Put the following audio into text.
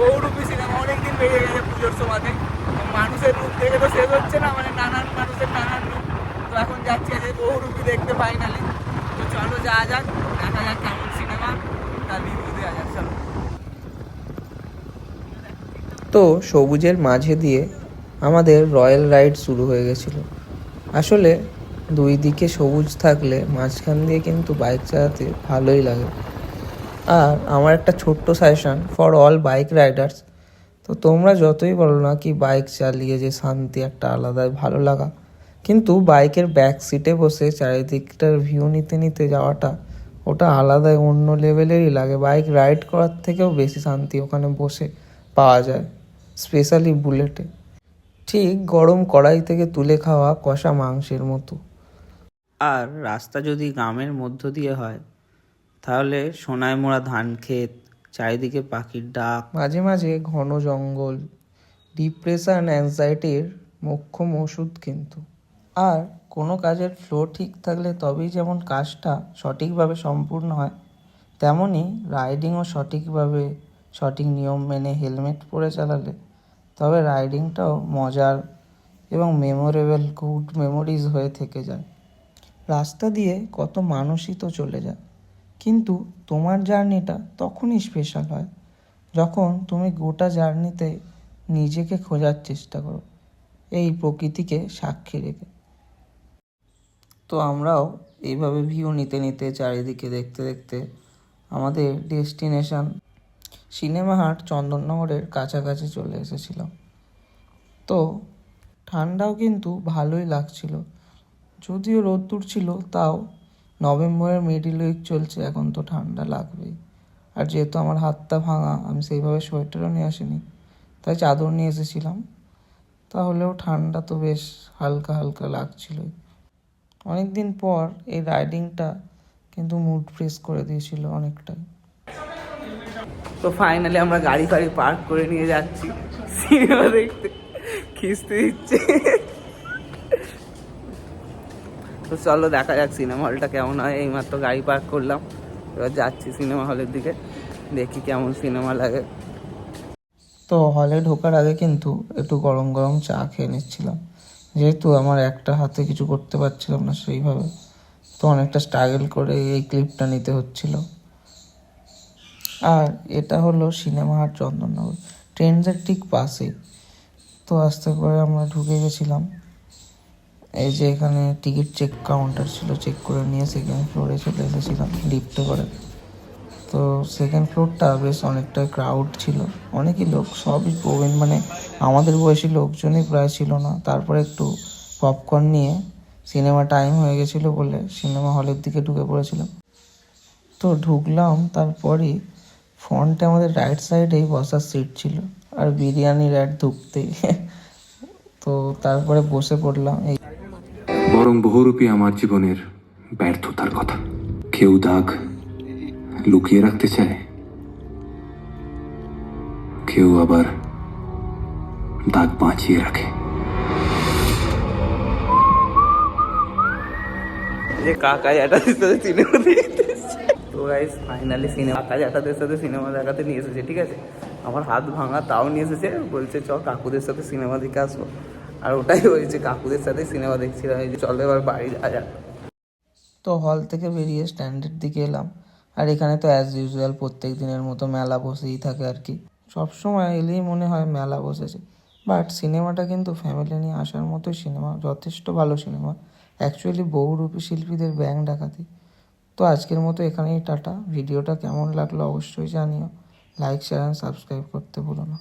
বহুরূপী cinema অনেকদিন বেরিয়ে গেছে পুজোর সময়তে। মানুষের রূপ দেখে তো শেষ হচ্ছে না, মানে নানান মানুষের নানান রূপ। তো এখন যাচ্ছি যে বহুরূপী দেখতে ফাইনালি। তো চলো যাওয়া যাক, দেখা যাক কেমন সিনেমা, তার রিভিউ দেওয়া যাক। চলো। তো সবুজের মাঝে দিয়ে আমাদের রয়্যাল রাইড শুরু হয়ে গেছিল। আসলে দুই দিকে সবুজ থাকলে মাঝখান দিয়ে কিন্তু বাইক চালাতে ভালোই লাগে। আর আমার একটা ছোট্ট suggestion for all bike Riders, তো তোমরা যতই বলো না কি বাইক চালিয়ে যে শান্তি একটা আলাদাই ভালো লাগা, কিন্তু বাইকের ব্যাক সিটে বসে চারিদিকটার ভিউ নিতে নিতে যাওয়াটা ওটা আলাদাই অন্য লেভেলেরই লাগে। বাইক রাইড করার থেকেও বেশি শান্তি ওখানে বসে পাওয়া যায়, স্পেশালি বুলেটে। ঠিক গরম কড়াই থেকে তুলে খাওয়া কষা মাংসের মতো। আর রাস্তা যদি গ্রামের মধ্য দিয়ে হয় তাহলে সোনায় মোড়া ধান ক্ষেত, চারিদিকে পাখির ডাক, মাঝে মাঝে ঘন জঙ্গল। ডিপ্রেশন অ্যাংজাইটির মোক্ষম ওষুধ কিন্তু। আর কোনো কাজের ফ্লো ঠিক থাকলে তবেই যেমন কাজটা সঠিকভাবে সম্পূর্ণ হয়, তেমনই রাইডিংও সঠিকভাবে সঠিক নিয়ম মেনে হেলমেট পরে চালালে তবে রাইডিংটাও মজার এবং মেমোরেবল গুড মেমোরিজ হয়ে থেকে যায়। রাস্তা দিয়ে কত মানুষই তো চলে যায়, কিন্তু তোমার জার্নিটা তখনই স্পেশাল হয় যখন তুমি গোটা জার্নিতে নিজেকে খোঁজার চেষ্টা করো, এই প্রকৃতিকে সাক্ষী রেখে। তো আমরাও এইভাবে ভিউ নিতে নিতে চারিদিকে দেখতে দেখতে আমাদের ডেস্টিনেশন সিনেমাহাট চন্দননগরের কাছাকাছি চলে এসেছিলাম। তো ঠান্ডাও কিন্তু ভালোই লাগছিল, যদিও রোদ্দুর ছিল, তাও নভেম্বরের মিডিল উইক চলছে, এখন তো ঠান্ডা লাগবেই। আর যেহেতু আমার হাতটা ভাঙা, আমি সেইভাবে সোয়েটারও নিয়ে আসিনি, তাই চাদর নিয়ে এসেছিলাম। তাহলেও ঠান্ডা তো বেশ হালকা হালকা লাগছিলই। অনেক দিন পর এই রাইডিংটা কিন্তু মুড ফ্রেশ করে দিয়েছিল অনেকটাই। তো ফাইনালি আমরা গাড়ি ফাড়ি পার্ক করে নিয়ে যাচ্ছি সিনেমা দেখতে, খিস্তে দিচ্ছে। তো চলো দেখা যাক সিনেমা হলটা কেমন হয়। এইমাত্র গাড়ি পার্ক করলাম, এবার যাচ্ছি সিনেমা হলের দিকে, দেখি কেমন সিনেমা লাগে। তো হলে ঢোকার আগে কিন্তু একটু গরম গরম চা খেয়ে নিচ্ছিলাম, যেহেতু আমার একটা হাতে কিছু করতে পারছিলাম না সেইভাবে, তো অনেকটা স্ট্রাগল করে এই ক্লিপটা নিতে হচ্ছিল। আর এটা হলো সিনেমাহাট চন্দননগর, ট্রেন্ডসের ঠিক পাশেই। তো আস্তে করে আমরা ঢুকে গেছিলাম। এই যে এখানে টিকিট চেক কাউন্টার ছিল, চেক করে নিয়ে সেকেন্ড ফ্লোরে চলে এসেছিলাম লিফটে করে। তো সেকেন্ড ফ্লোরটা বেশ অনেকটা ক্রাউড ছিল, অনেকই লোক, সবই প্রবীণ, মানে আমাদের বয়সী লোকজনই প্রায় ছিল না। তারপরে একটু পপকর্ন নিয়ে সিনেমা টাইম হয়ে গেছিলো বলে সিনেমা হলের দিকে ঢুকে পড়েছিলাম। তো ঢুকলাম, তারপরই ফ্রন্টে আমাদের রাইট সাইডেই বসার সিট ছিল, আর বিরিয়ানির অ্যাড ঢুকতেই তো তারপরে বসে পড়লাম। এই বরং বহুরূপী আমার জীবনের ব্যর্থতার কথা। কেউ দাগ লুকিয়ে রাখতে চায়, কেউ আবার দাগ বাঁচিয়ে রাখে। যে কাকাজাটাদের সাথে সিনেমা দেখতে এসেছে। তো গাইস ফাইনালি সিনেমা কাকাজাটাদের সাথে সিনেমা দেখাতে নিয়ে এসেছে, ঠিক আছে। আমার হাত ভাঙা তাও নিয়ে এসেছে, বলছে চ কাকুদের সাথে সিনেমা দেখে আসবো। আর ওটাই হয়েছে, কাকুদের সাথে সিনেমা দেখছিলাম। এই যে চলো এবার বাড়ি যাওয়া যাক। তো হল থেকে বেরিয়ে স্ট্যান্ডের দিকে এলাম, আর এখানে তো অ্যাজ ইউজুয়াল প্রত্যেক দিনের মতো মেলা বসেই থাকে আর কি। সবসময় এলেই মনে হয় মেলা বসেছে, বাট সিনেমাটা কিন্তু ফ্যামিলি নিয়ে আসার মতোই সিনেমা, যথেষ্ট ভালো সিনেমা, অ্যাকচুয়ালি বহুরূপী শিল্পীদের ব্যাঙ ডাকাতি। তো আজকের মতো এখানেই টাটা। ভিডিওটা কেমন লাগলো অবশ্যই জানিও, লাইক শেয়ার অ্যান্ড সাবস্ক্রাইব করতে ভুলো না।